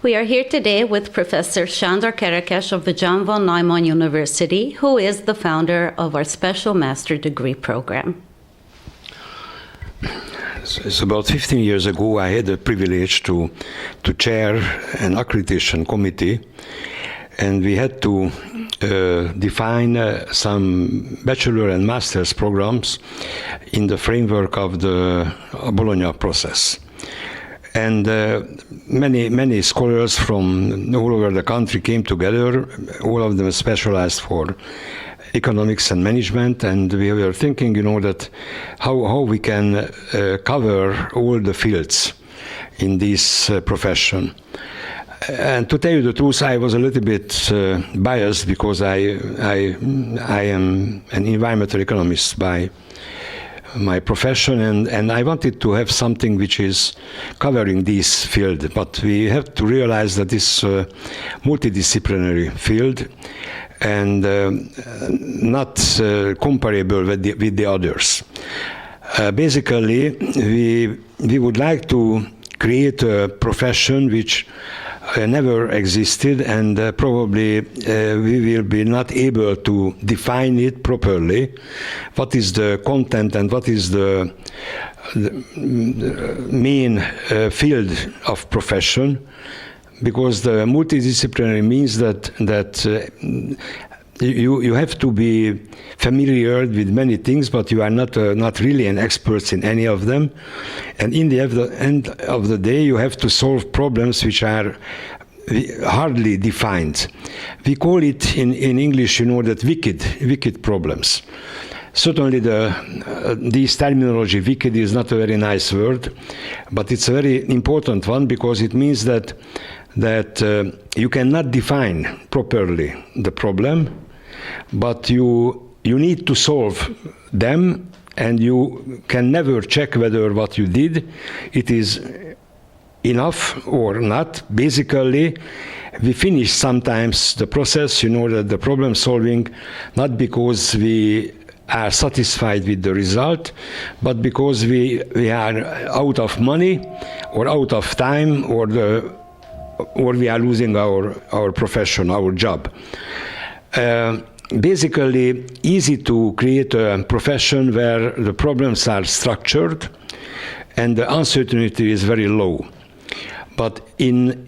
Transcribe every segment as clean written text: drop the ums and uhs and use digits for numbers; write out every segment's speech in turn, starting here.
We are here today with Professor Sándor Kerekes of the John von Neumann University, who is the founder of our Special Master Degree Program. It's about 15 years ago, I had the privilege to chair an accreditation committee, and we had to define some bachelor and master's programs in the framework of the Bologna process. And many scholars from all over the country came together, all of them specialized for economics and management, and we were thinking, that how we can cover all the fields in this profession. And to tell you the truth, I was a little bit biased because I am an environmental economist by my profession, and I wanted to have something which is covering this field. But we have to realize that this multidisciplinary field and not comparable with the others. Basically, we would like to create a profession which never existed, and probably we will be not able to define it properly. What is the content and what is the main field of profession? Because the multidisciplinary means that you have to be familiar with many things, but you are not really an expert in any of them. And in the end of the day, you have to solve problems which are hardly defined. We call it in English, that wicked problems. Certainly this terminology, wicked, is not a very nice word, but it's a very important one because it means that you cannot define properly the problem, but you need to solve them, and you can never check whether what you did, it is enough or not. Basically, we finish sometimes the process, that the problem solving, not because we are satisfied with the result, but because we are out of money or out of time, or we are losing our profession, our job. Basically, easy to create a profession where the problems are structured and the uncertainty is very low. But in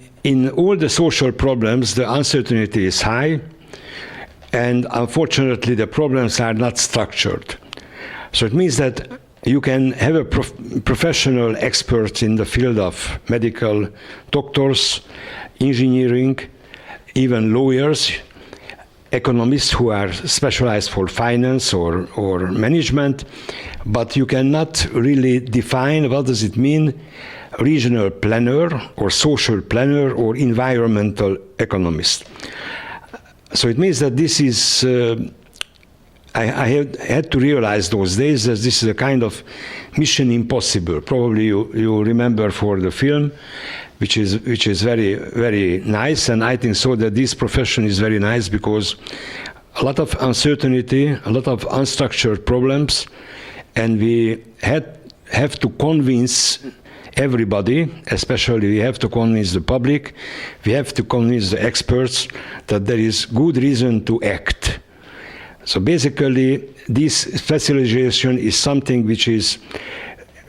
all the social problems, the uncertainty is high, and unfortunately the problems are not structured. So it means that you can have a professional expert in the field of medical doctors, engineering, even lawyers, economists who are specialized for finance or management, but you cannot really define what does it mean regional planner or social planner or environmental economist. So it means that this is I had to realize those days that this is a kind of mission impossible. Probably you remember for the film, which is very, very nice, and I think so that this profession is very nice because a lot of uncertainty, a lot of unstructured problems, and we have to convince everybody, especially we have to convince the public, we have to convince the experts that there is good reason to act. So basically, this specialization is something which is,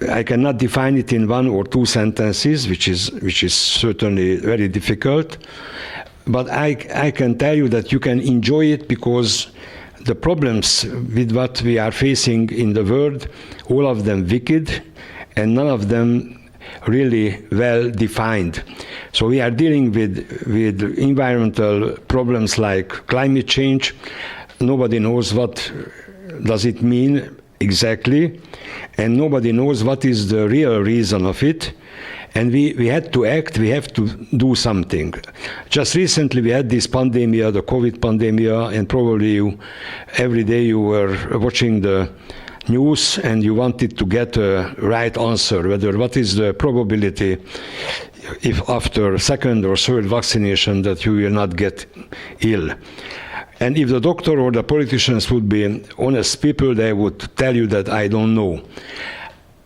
I cannot define it in one or two sentences, which is certainly very difficult, but I can tell you that you can enjoy it because the problems with what we are facing in the world, all of them wicked, and none of them really well defined. So we are dealing with environmental problems like climate change. Nobody knows what does it mean exactly, and nobody knows what is the real reason of it. And we had to act, we have to do something. Just recently we had this pandemic, the COVID pandemic, and probably every day you were watching the news and you wanted to get a right answer, whether what is the probability if after second or third vaccination that you will not get ill. And if the doctor or the politicians would be honest people, they would tell you that I don't know.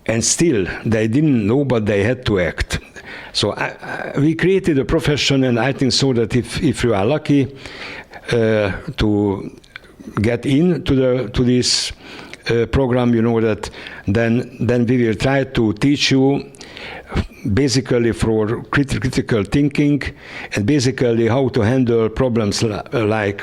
And still, they didn't know, but they had to act. So we created a profession, and I think so that if you are lucky to get into this program, you know that then we will try to teach you basically for critical thinking, and basically how to handle problems like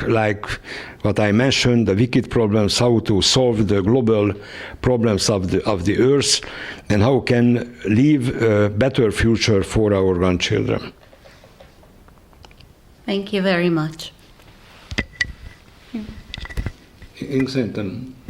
what I mentioned, the wicked problems, how to solve the global problems of the earth, and how can leave a better future for our grandchildren. Thank you very much. Én szerintem